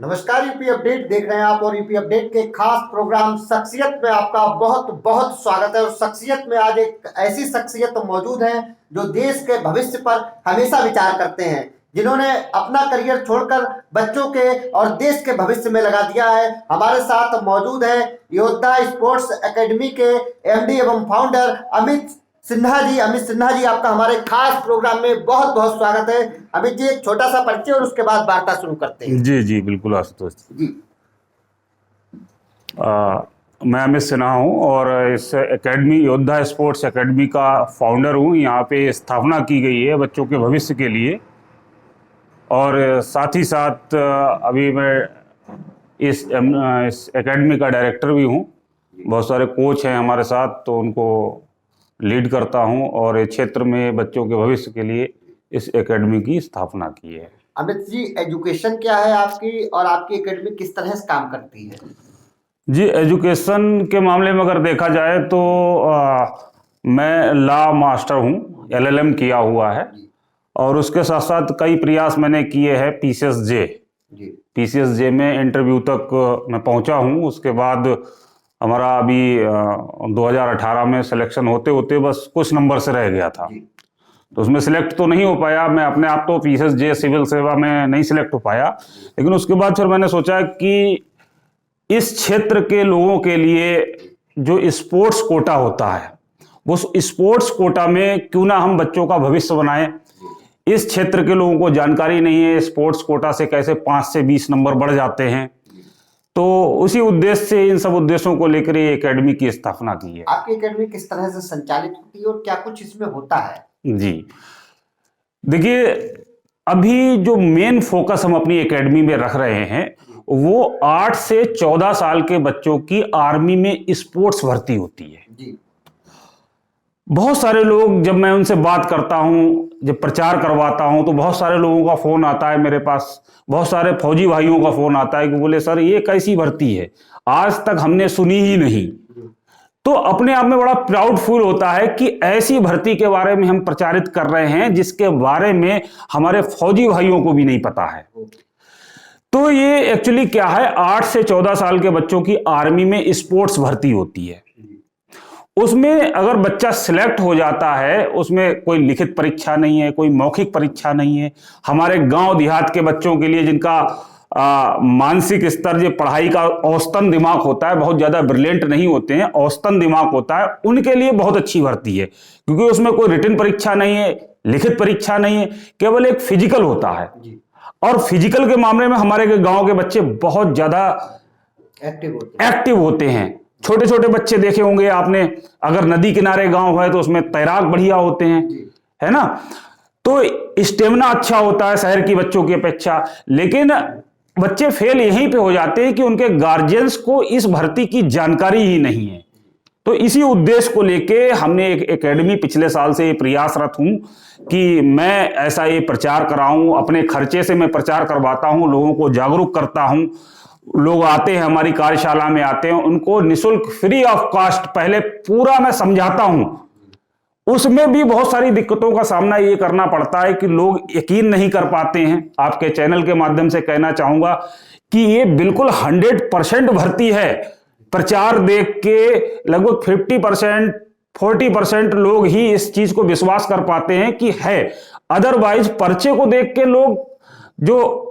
नमस्कार, UP update देख रहे हैं आप और यूपी अपडेट के खास प्रोग्राम शख्सियत में आपका बहुत बहुत स्वागत है। और शख्सियत में आज एक ऐसी शख्सियत मौजूद है जो देश के भविष्य पर हमेशा विचार करते हैं, जिन्होंने अपना करियर छोड़कर बच्चों के और देश के भविष्य में लगा दिया है। हमारे साथ मौजूद है योद्धा स्पोर्ट्स एकेडमी के एमडी एवं फाउंडर अमित सिन्हा जी। अमित सिन्हा जी, आपका हमारे खास प्रोग्राम में बहुत बहुत स्वागत है। अमित जी, एक छोटा सा परिचय और उसके बाद वार्ता शुरू करते हैं। जी जी बिल्कुल आशुतोष जी। मैं अमित सिन्हा हूँ और इस एकेडमी योद्धा स्पोर्ट्स एकेडमी का फाउंडर हूँ। यहाँ पे स्थापना की गई है बच्चों के भविष्य के लिए, और साथ ही साथ अभी मैं इस एकेडमी का डायरेक्टर भी हूँ। बहुत सारे कोच हैं हमारे साथ, तो उनको लीड करता हूँ और इस क्षेत्र में बच्चों के भविष्य के लिए इस एकेडमी की स्थापना की है। अमित जी, एजुकेशन क्या है आपकी और आपकी एकेडमी किस तरह से काम करती है? जी, एजुकेशन के मामले में अगर देखा जाए तो मैं लॉ मास्टर हूँ, LLM किया हुआ है, और उसके साथ साथ कई प्रयास मैंने किए हैं PCSJ में इंटरव्यू तक मैं पहुँचा हूँ। उसके बाद हमारा अभी 2018 में सिलेक्शन होते होते बस कुछ नंबर से रह गया था, तो उसमें सिलेक्ट तो नहीं हो पाया। मैं अपने आप तो PCSJ सिविल सेवा में नहीं सिलेक्ट हो पाया, लेकिन उसके बाद फिर मैंने सोचा कि इस क्षेत्र के लोगों के लिए जो स्पोर्ट्स कोटा होता है, वो स्पोर्ट्स कोटा में क्यों ना हम बच्चों का भविष्य बनाएं। इस क्षेत्र के लोगों को जानकारी नहीं है स्पोर्ट्स कोटा से कैसे 5 से 20 नंबर बढ़ जाते हैं, तो उसी उद्देश्य से, इन सब उद्देश्यों को लेकर ये एकेडमी की स्थापना की है। आपकी एकेडमी किस तरह से संचालित होती है और क्या कुछ इसमें होता है? जी देखिए, अभी जो मेन फोकस हम अपनी एकेडमी में रख रहे हैं वो 8 से 14 साल के बच्चों की आर्मी में स्पोर्ट्स भर्ती होती है। जी। बहुत सारे लोग, जब मैं उनसे बात करता हूं, जब प्रचार करवाता हूं, तो बहुत सारे लोगों का फोन आता है मेरे पास, बहुत सारे फौजी भाइयों का फोन आता है कि बोले सर ये कैसी भर्ती है, आज तक हमने सुनी ही नहीं। तो अपने आप में बड़ा प्राउड फील होता है कि ऐसी भर्ती के बारे में हम प्रचारित कर रहे हैं जिसके बारे में हमारे फौजी भाइयों को भी नहीं पता है। तो ये एक्चुअली क्या है, 8 से 14 साल के बच्चों की आर्मी में स्पोर्ट्स भर्ती होती है। उसमें अगर बच्चा सिलेक्ट हो जाता है, उसमें कोई लिखित परीक्षा नहीं है, कोई मौखिक परीक्षा नहीं है। हमारे गांव देहात के बच्चों के लिए, जिनका मानसिक स्तर, जो पढ़ाई का औसतन दिमाग होता है, बहुत ज्यादा ब्रिलियंट नहीं होते हैं, औसतन दिमाग होता है, उनके लिए बहुत अच्छी भर्ती है, क्योंकि उसमें कोई रिटन परीक्षा नहीं है, लिखित परीक्षा नहीं है, केवल एक फिजिकल होता है। और फिजिकल के मामले में हमारे गांव के बच्चे बहुत ज्यादा एक्टिव होते हैं। छोटे छोटे बच्चे देखे होंगे आपने, अगर नदी किनारे गांव है तो उसमें तैराक बढ़िया होते हैं, है ना। तो स्टेमिना अच्छा होता है शहर की बच्चों की अपेक्षा। लेकिन बच्चे फेल यहीं पे हो जाते हैं कि उनके गार्जियंस को इस भर्ती की जानकारी ही नहीं है। तो इसी उद्देश्य को लेके हमने एक एकेडमी, पिछले साल से प्रयासरत हूं कि मैं ऐसा ये प्रचार कराऊं, अपने खर्चे से मैं प्रचार करवाता हूं, लोगों को जागरूक करता हूं। लोग आते हैं हमारी कार्यशाला में, आते हैं, उनको निःशुल्क, फ्री ऑफ कॉस्ट पहले पूरा मैं समझाता हूं। उसमें भी बहुत सारी दिक्कतों का सामना ये करना पड़ता है कि लोग यकीन नहीं कर पाते हैं। आपके चैनल के माध्यम से कहना चाहूंगा कि ये बिल्कुल 100% भर्ती है। प्रचार देख के लगभग 50%, 40% लोग ही इस चीज को विश्वास कर पाते हैं कि है। अदरवाइज पर्चे को देख के लोग, जो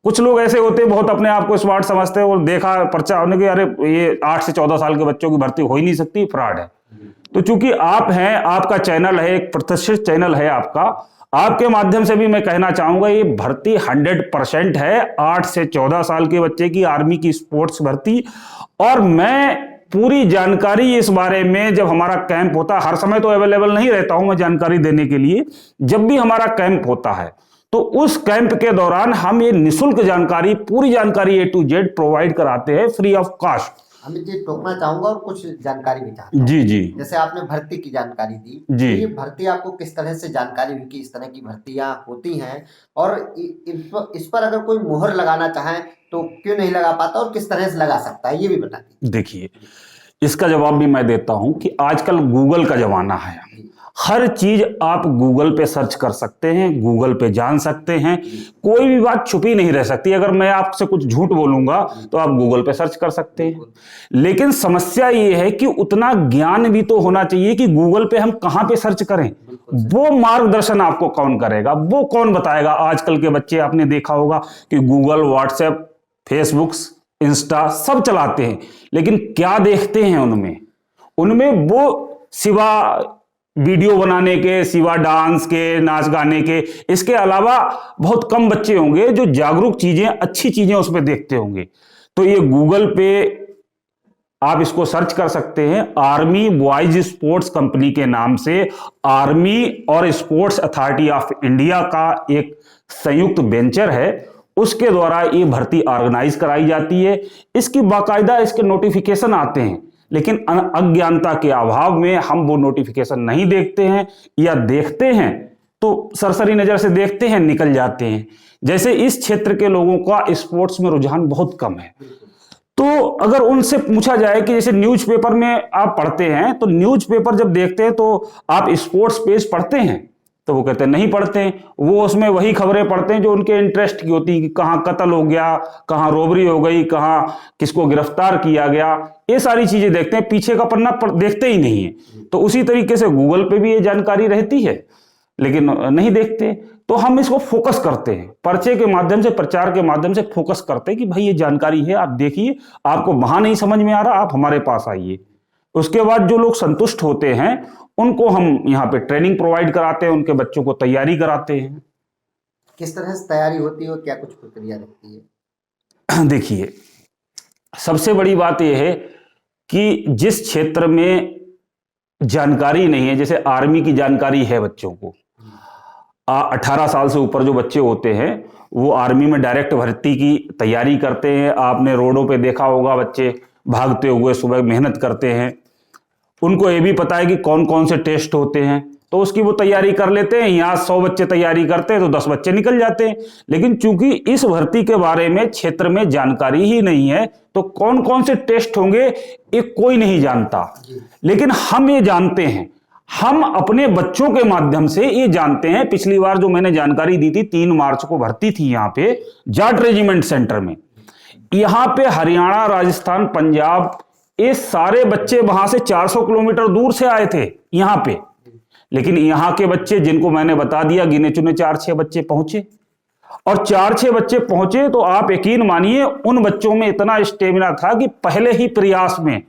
कुछ लोग ऐसे होते हैं बहुत अपने आप को स्मार्ट समझते हैं, और देखा पर्चा होने के, अरे ये 8 से 14 साल के बच्चों की भर्ती हो ही नहीं सकती, फ्रॉड है। तो चूंकि आप हैं, आपका चैनल है, एक प्रतिष्ठित चैनल है आपका, आपके माध्यम से भी मैं कहना चाहूंगा ये भर्ती 100% है। 8 से 14 साल के बच्चे की आर्मी की स्पोर्ट्स भर्ती। और मैं पूरी जानकारी इस बारे में, जब हमारा कैंप होता है, हर समय तो अवेलेबल नहीं रहता हूं मैं जानकारी देने के लिए, जब भी हमारा कैंप होता है तो उस कैंप के दौरान हम ये निःशुल्क जानकारी, पूरी जानकारी A to Z प्रोवाइड कराते हैं, free of cost. Amit ji, टोकना चाहूंगा और कुछ जानकारी भी चाहता हूं। जी जी। जैसे आपने भर्ती की जानकारी दी जी, तो ये भर्ती आपको किस तरह से जानकारी हुई कि इस तरह की भर्तियां होती हैं, और इस पर अगर कोई मुहर लगाना चाहे तो क्यों नहीं लगा पाता और किस तरह से लगा सकता है, ये भी बता दीजिए। देखिए, इसका जवाब भी मैं देता हूं कि आजकल गूगल का जमाना है। हर चीज आप गूगल पे सर्च कर सकते हैं, गूगल पे जान सकते हैं, कोई भी बात छुपी नहीं रह सकती। अगर मैं आपसे कुछ झूठ बोलूंगा तो आप गूगल पे सर्च कर सकते हैं। लेकिन समस्या ये है कि उतना ज्ञान भी तो होना चाहिए कि गूगल पे हम कहां पे सर्च करें। वो मार्गदर्शन आपको कौन करेगा, वो कौन बताएगा। आजकल के बच्चे आपने देखा होगा कि गूगल, व्हाट्सएप, फेसबुक, इंस्टा सब चलाते हैं, लेकिन क्या देखते हैं उनमें? उनमें वो सिवा वीडियो बनाने के, सिवा डांस के, नाच गाने के, इसके अलावा बहुत कम बच्चे होंगे जो जागरूक चीजें, अच्छी चीजें उसमें देखते होंगे। तो ये गूगल पे आप इसको सर्च कर सकते हैं, आर्मी बॉयज स्पोर्ट्स कंपनी के नाम से। आर्मी और स्पोर्ट्स अथॉरिटी ऑफ इंडिया का एक संयुक्त वेंचर है, उसके द्वारा ये भर्ती ऑर्गेनाइज कराई जाती है। इसकी बाकायदा इसके नोटिफिकेशन आते हैं, लेकिन अज्ञानता के अभाव में हम वो नोटिफिकेशन नहीं देखते हैं, या देखते हैं तो सरसरी नजर से देखते हैं, निकल जाते हैं। जैसे इस क्षेत्र के लोगों का स्पोर्ट्स में रुझान बहुत कम है, तो अगर उनसे पूछा जाए कि जैसे न्यूज़पेपर में आप पढ़ते हैं, तो न्यूज़पेपर जब देखते हैं तो आप स्पोर्ट्स पेज पढ़ते हैं, तो वो कहते हैं नहीं पढ़ते हैं। वो उसमें वही खबरें पढ़ते हैं जो उनके इंटरेस्ट की होती है, कि कहाँ कत्ल हो गया, कहाँ रोबरी हो गई, कहाँ किसको गिरफ्तार किया गया, ये सारी चीजें देखते हैं, पीछे का पन्ना देखते ही नहीं है। तो उसी तरीके से गूगल पे भी ये जानकारी रहती है, लेकिन नहीं देखते। तो हम इसको फोकस करते हैं, पर्चे के माध्यम से, प्रचार के माध्यम से फोकस करते हैं कि भाई ये जानकारी है, आप देखिए, आपको वहां नहीं समझ में आ रहा, आप हमारे पास आइए। उसके बाद जो लोग संतुष्ट होते हैं उनको हम यहाँ पे ट्रेनिंग प्रोवाइड कराते हैं, उनके बच्चों को तैयारी कराते हैं। किस तरह से तैयारी होती है और क्या कुछ प्रक्रिया रहती है? देखिए, सबसे बड़ी बात यह है कि जिस क्षेत्र में जानकारी नहीं है, जैसे आर्मी की जानकारी है बच्चों को, 18 साल से ऊपर जो बच्चे होते हैं वो आर्मी में डायरेक्ट भर्ती की तैयारी करते हैं। आपने रोडों पे देखा होगा, बच्चे भागते हुए सुबह मेहनत करते हैं। उनको ये भी पता है कि कौन कौन से टेस्ट होते हैं, तो उसकी वो तैयारी कर लेते हैं। यहाँ 100 बच्चे तैयारी करते हैं तो 10 बच्चे निकल जाते हैं। लेकिन चूंकि इस भर्ती के बारे में क्षेत्र में जानकारी ही नहीं है, तो कौन कौन से टेस्ट होंगे ये कोई नहीं जानता। लेकिन हम ये जानते हैं, हम अपने बच्चों के माध्यम से ये जानते हैं। पिछली बार जो मैंने जानकारी दी थी, 3 मार्च को भर्ती थी यहाँ पे जाट रेजिमेंट सेंटर में। यहाँ पे हरियाणा, राजस्थान, पंजाब, ये सारे बच्चे वहां से 400 किलोमीटर दूर से आए थे यहाँ पे। लेकिन यहाँ के बच्चे, जिनको मैंने बता दिया, गिने चुने 4-6 बच्चे पहुंचे, और 4-6 बच्चे पहुंचे तो आप यकीन मानिए उन बच्चों में इतना स्टेमिना था कि पहले ही प्रयास में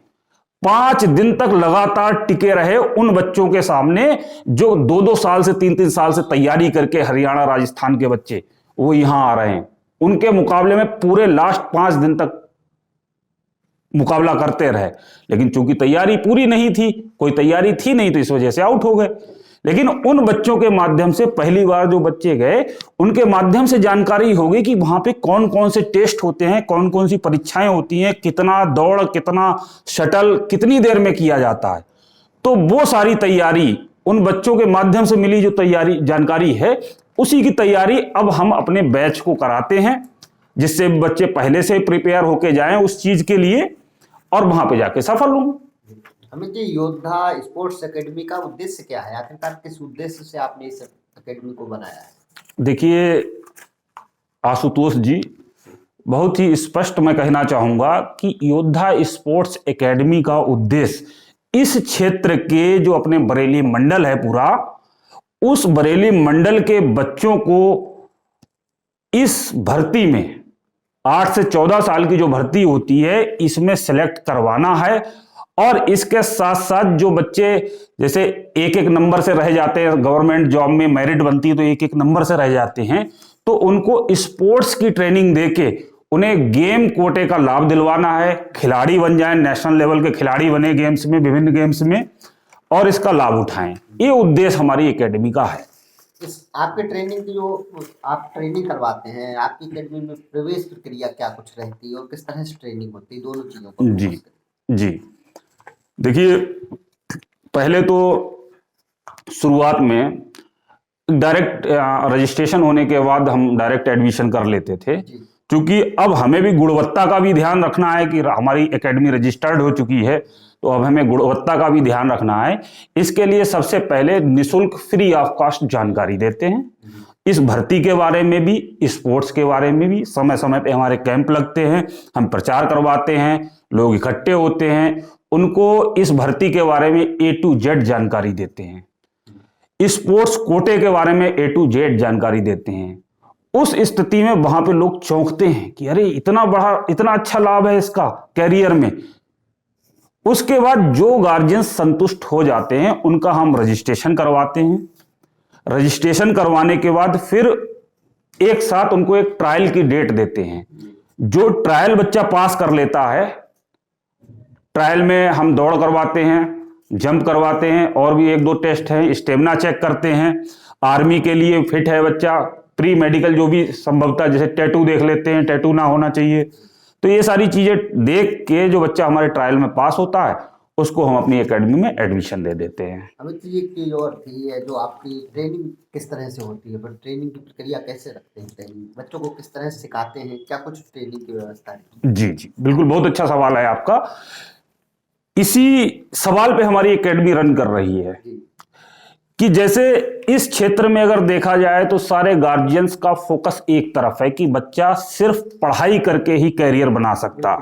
5 दिन तक लगातार टिके रहे। उन बच्चों के सामने जो 2-2 साल से 3-3 साल से तैयारी करके हरियाणा, राजस्थान के बच्चे वो यहां आ रहे हैं, उनके मुकाबले में पूरे लास्ट 5 दिन तक मुकाबला करते रहे। लेकिन चूंकि तैयारी पूरी नहीं थी, कोई तैयारी थी नहीं, तो इस वजह से आउट हो गए। लेकिन उन बच्चों के माध्यम से, पहली बार जो बच्चे गए उनके माध्यम से जानकारी होगी कि वहां पे कौन कौन से टेस्ट होते हैं, कौन कौन सी परीक्षाएं होती हैं, कितना दौड़, कितना शटल, कितनी देर में किया जाता है। तो वो सारी तैयारी उन बच्चों के माध्यम से मिली जो तैयारी जानकारी है, उसी की तैयारी अब हम अपने बैच को कराते हैं, जिससे बच्चे पहले से प्रिपेयर होके जाएं उस चीज के लिए और वहां पे जाके सफल हों। अमित जी, योद्धा स्पोर्ट्स एकेडमी का उद्देश्य क्या है? आखिरकार किस उद्देश्य से आपने इस एकेडमी को बनाया है? देखिए आशुतोष जी, बहुत ही स्पष्ट मैं कहना चाहूंगा कि योद्धा स्पोर्ट्स एकेडमी का उद्देश्य इस क्षेत्र के जो अपने बरेली मंडल है पूरा, उस बरेली मंडल के बच्चों को इस भर्ती में 8 से 14 साल की जो भर्ती होती है इसमें सेलेक्ट करवाना है। और इसके साथ साथ जो बच्चे जैसे 1-1 नंबर से रह जाते हैं, गवर्नमेंट जॉब में मेरिट बनती है तो 1-1 नंबर से रह जाते हैं, तो उनको स्पोर्ट्स की ट्रेनिंग देके उन्हें गेम कोटे का लाभ दिलवाना है, खिलाड़ी बन जाएं, नेशनल लेवल के खिलाड़ी बने गेम्स में, विभिन्न गेम्स में, और इसका लाभ उठाएं। ये उद्देश्य हमारी एकेडमी का है। इस आपके ट्रेनिंग की जो आप ट्रेनिंग करवाते हैं, आपकी एकेडमी में प्रवेश प्रक्रिया क्या कुछ रहती है और किस तरह से ट्रेनिंग होती है, दोनों चीजों को? जी देखिए, पहले तो शुरुआत में डायरेक्ट रजिस्ट्रेशन होने के बाद हम डायरेक्ट एडमिशन कर लेते थे, क्योंकि अब हमें भी गुणवत्ता का भी ध्यान रखना है कि हमारी एकेडमी रजिस्टर्ड हो चुकी है, तो अब हमें गुणवत्ता का भी ध्यान रखना है। इसके लिए सबसे पहले निःशुल्क फ्री ऑफ कॉस्ट जानकारी देते हैं। इस भर्ती के बारे में भी, स्पोर्ट्स के बारे में भी समय समय पे हमारे कैंप लगते हैं, हम प्रचार करवाते हैं, लोग इकट्ठे होते हैं, उनको इस भर्ती के बारे में A to Z जानकारी देते हैं। स्पोर्ट्स कोटे के बारे में A to Z जानकारी देते हैं। उस स्थिति में वहां पे लोग चौंकते हैं कि अरे इतना बड़ा, इतना अच्छा लाभ है इसका कैरियर में। उसके बाद जो गार्जियन संतुष्ट हो जाते हैं उनका हम रजिस्ट्रेशन करवाते हैं। रजिस्ट्रेशन करवाने के बाद फिर एक साथ उनको एक ट्रायल की डेट देते हैं। जो ट्रायल बच्चा पास कर लेता है, ट्रायल में हम दौड़ करवाते हैं, जंप करवाते हैं, और भी 1-2 टेस्ट हैं, स्टेमिना चेक करते हैं। आर्मी के लिए फिट है बच्चा, प्री मेडिकल जो भी संभवतः, जैसे टैटू देख लेते हैं, टैटू ना होना चाहिए। तो ये सारी चीजें देख के जो बच्चा हमारे ट्रायल में पास होता है उसको हम अपनी एकेडमी में एडमिशन दे देते हैं। अमित जी, एक चीज और थी है, जो आपकी ट्रेनिंग किस तरह से होती है, पर ट्रेनिंग की प्रक्रिया कैसे रखते हैं, ट्रेनिंग बच्चों को किस तरह से सिखाते हैं, क्या कुछ ट्रेनिंग की व्यवस्था है? जी जी बिल्कुल, बहुत अच्छा सवाल है आपका। इसी सवाल पे हमारी एकेडमी रन कर रही है कि जैसे इस क्षेत्र में अगर देखा जाए तो सारे गार्जियंस का फोकस एक तरफ है कि बच्चा सिर्फ पढ़ाई करके ही कैरियर बना सकता।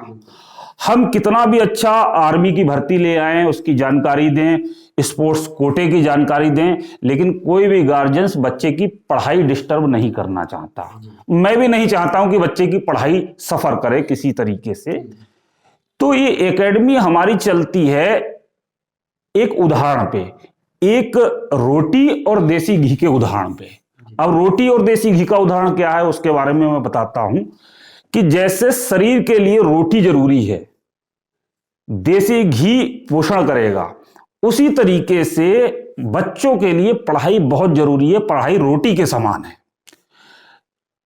हम कितना भी अच्छा आर्मी की भर्ती ले आए, उसकी जानकारी दें, स्पोर्ट्स कोटे की जानकारी दें, लेकिन कोई भी गार्जियंस बच्चे की पढ़ाई डिस्टर्ब नहीं करना चाहता। मैं भी नहीं चाहता हूं कि बच्चे की पढ़ाई सफर करे किसी तरीके से। तो ये एकेडमी हमारी चलती है एक उदाहरण पे, एक रोटी और देसी घी के उदाहरण पे। अब रोटी और देसी घी का उदाहरण क्या है उसके बारे में मैं बताता हूं कि जैसे शरीर के लिए रोटी जरूरी है, देसी घी पोषण करेगा, उसी तरीके से बच्चों के लिए पढ़ाई बहुत जरूरी है। पढ़ाई रोटी के समान है।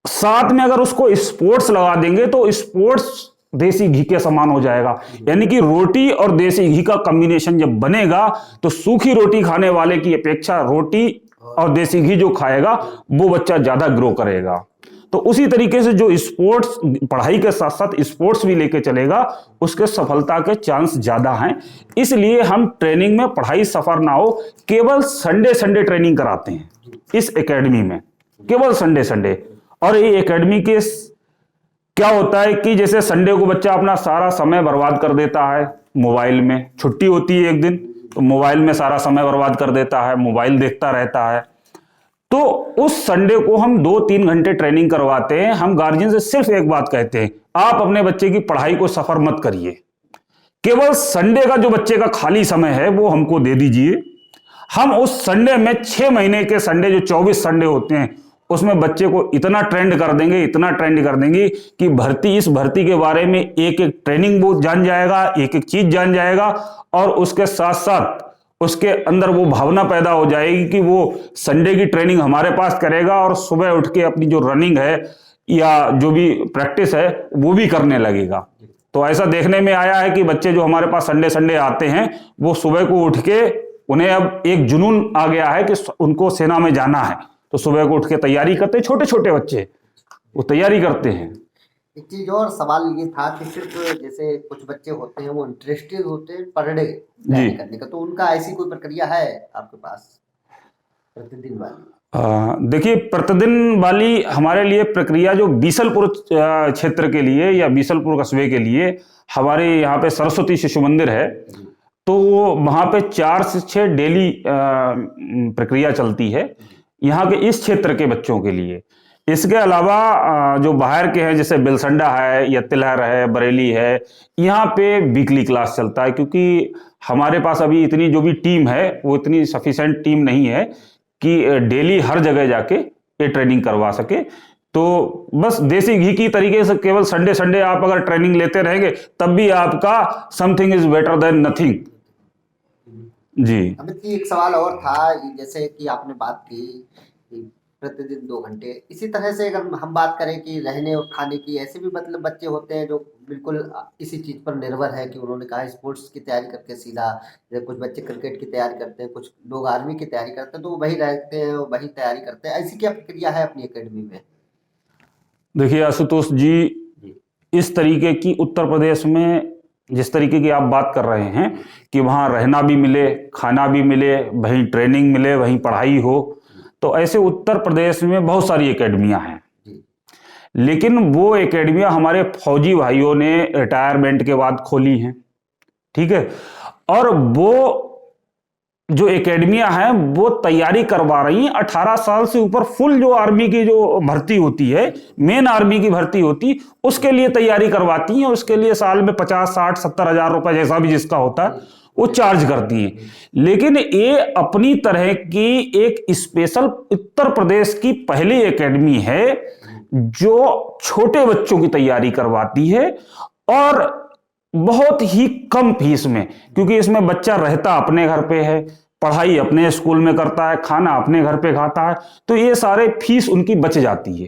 साथ में अगर उसको स्पोर्ट्स लगा देंगे तो स्पोर्ट्स देसी घी के समान हो जाएगा। यानी कि रोटी और देसी घी का कॉम्बिनेशन जब बनेगा तो सूखी रोटी खाने वाले की अपेक्षा रोटी और देसी घी जो खाएगा वो बच्चा ज्यादा ग्रो करेगा। तो उसी तरीके से जो स्पोर्ट्स, पढ़ाई के साथ साथ स्पोर्ट्स भी लेके चलेगा, उसके सफलता के चांस ज्यादा हैं। इसलिए हम ट्रेनिंग में पढ़ाई सफर ना हो, केवल संडे ट्रेनिंग कराते हैं इस एकेडमी में, केवल संडे। और ये एकेडमी के क्या होता है कि जैसे संडे को बच्चा अपना सारा समय बर्बाद कर देता है मोबाइल में, छुट्टी होती है एक दिन तो मोबाइल में सारा समय बर्बाद कर देता है, मोबाइल देखता रहता है। तो उस संडे को हम 2-3 घंटे ट्रेनिंग करवाते हैं। हम गार्जियन से सिर्फ एक बात कहते हैं, आप अपने बच्चे की पढ़ाई को सफर मत करिए, केवल संडे का जो बच्चे का खाली समय है वो हमको दे दीजिए। हम उस संडे में 6 महीने के संडे, जो 24 संडे होते हैं, उसमें बच्चे को इतना ट्रेंड कर देंगे, इतना ट्रेंड कर देंगे कि इस भर्ती के बारे में एक ट्रेनिंग वो जान जाएगा, एक चीज जान जाएगा, और उसके साथ साथ उसके अंदर वो भावना पैदा हो जाएगी कि वो संडे की ट्रेनिंग हमारे पास करेगा और सुबह उठ के अपनी जो रनिंग है या जो भी प्रैक्टिस है वो भी करने लगेगा। तो ऐसा देखने में आया है कि बच्चे जो हमारे पास संडे आते हैं वो सुबह को उठ के, उन्हें अब एक जुनून आ गया है कि उनको सेना में जाना है, तो सुबह को उठ के तैयारी करते हैं। छोटे बच्चे वो तैयारी करते हैं। एक चीज और सवाल ये था कि सिर्फ जैसे कुछ बच्चे होते हैं वो इंटरेस्टेड होते हैं पर डे तैयारी करने का, तो उनका ऐसी कोई प्रक्रिया है आपके पास प्रतिदिन वाली? देखिए, प्रतिदिन वाली हमारे लिए प्रक्रिया जो बीसलपुर क्षेत्र के लिए या बीसलपुर कस्बे के लिए, हमारे यहाँ पे सरस्वती शिशु मंदिर है, तो वहाँ पे 4 से 6 डेली प्रक्रिया चलती है यहाँ के इस क्षेत्र के बच्चों के लिए। इसके अलावा जो बाहर के हैं, जैसे बिलसंडा है या तिलहर है, बरेली है, यहाँ पे वीकली क्लास चलता है, क्योंकि हमारे पास अभी इतनी जो भी टीम है वो इतनी सफिशिएंट टीम नहीं है कि डेली हर जगह जाके ये ट्रेनिंग करवा सके। तो बस देसी घी की तरीके से केवल संडे आप अगर ट्रेनिंग लेते रहेंगे तब भी आपका something is better than nothing. जी अमित जी, एक सवाल और था, जैसे कि आपने बात की प्रतिदिन 2 घंटे, इसी तरह से अगर हम बात करें कि रहने और खाने की, ऐसे भी मतलब बच्चे होते हैं जो बिल्कुल इसी चीज पर निर्भर है कि उन्होंने कहा स्पोर्ट्स की तैयारी करके सीधा, कुछ बच्चे क्रिकेट की तैयारी करते हैं, कुछ लोग आर्मी की तैयारी करते हैं, तो वो वही रहते हैं, वही तैयारी करते हैं। ऐसी क्या प्रक्रिया है अपनी एकेडमी में? देखिए आशुतोष जी, इस तरीके की उत्तर प्रदेश में जिस तरीके की आप बात कर रहे हैं कि वहाँ रहना भी मिले, खाना भी मिले, वहीं ट्रेनिंग मिले, वहीं पढ़ाई हो, तो ऐसे उत्तर प्रदेश में बहुत सारी एकेडमियां हैं। लेकिन वो एकेडमियां हमारे फौजी भाइयों ने रिटायरमेंट के बाद खोली हैं, ठीक है। और वो जो एकेडमियां हैं वो तैयारी करवा रही हैं 18 साल से ऊपर, फुल जो आर्मी की जो भर्ती होती है, मेन आर्मी की भर्ती होती, उसके लिए तैयारी करवाती हैं। उसके लिए साल में 50, 60, 70 हजार रुपए जैसा भी जिसका होता है वो चार्ज करती हैं। लेकिन ये अपनी तरह की एक स्पेशल उत्तर प्रदेश की पहली एकेडमी है जो छोटे बच्चों की तैयारी करवाती है, और बहुत ही कम फीस में, क्योंकि इसमें बच्चा रहता अपने घर पे है, पढ़ाई अपने स्कूल में करता है, खाना अपने घर पे खाता है, तो ये सारे फीस उनकी बच जाती है।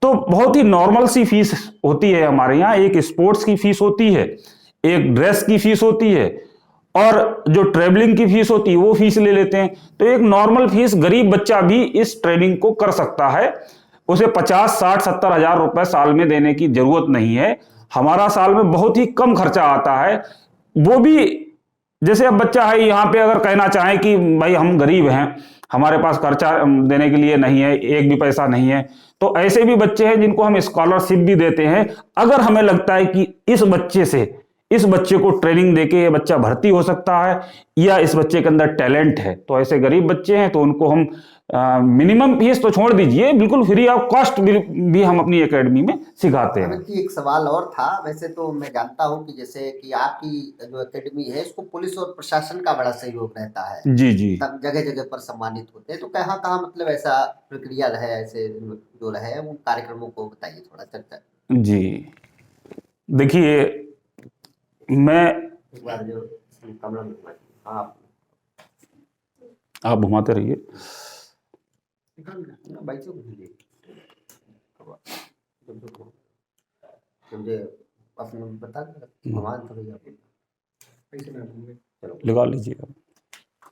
तो बहुत ही नॉर्मल सी फीस होती है हमारे यहाँ। एक स्पोर्ट्स की फीस होती है, एक ड्रेस की फीस होती है, और जो ट्रेवलिंग की फीस होती है वो फीस ले लेते हैं। तो एक नॉर्मल फीस गरीब बच्चा भी इस ट्रेनिंग को कर सकता है। उसे 50, 60, 70 हजार रुपए साल में देने की जरूरत नहीं है। हमारा साल में बहुत ही कम खर्चा आता है। वो भी जैसे अब बच्चा है यहाँ पे, अगर कहना चाहें कि भाई हम गरीब हैं, हमारे पास खर्चा देने के लिए नहीं है, एक भी पैसा नहीं है, तो ऐसे भी बच्चे हैं जिनको हम स्कॉलरशिप भी देते हैं। अगर हमें लगता है कि इस बच्चे को ट्रेनिंग देके ये बच्चा भर्ती हो सकता है, या इस बच्चे के अंदर टैलेंट है, तो ऐसे गरीब बच्चे हैं तो उनको हम मिनिमम फीस तो छोड़ दीजिए, बिल्कुल फ्री ऑफ कॉस्ट भी हम अपनी एकेडमी में सिखाते हैं। एक सवाल और था। वैसे तो मैं जानता हूँ कि जैसे कि आपकी जो एकेडमी है इसको पुलिस और प्रशासन का बड़ा सहयोग रहता है, जी जी तब जगह जगह पर सम्मानित होते हैं, तो कहाँ कहाँ मतलब ऐसा प्रक्रिया रहे, ऐसे जो रहे उन कार्यक्रमों को बताइए, थोड़ा चर्चा। जी, देखिए मैं, एक बार जो कमरा में आप घुमाते रहिए। बच्चों को दीजिए। मुझे अपने बता भगवान तो भैया लगा लीजिए।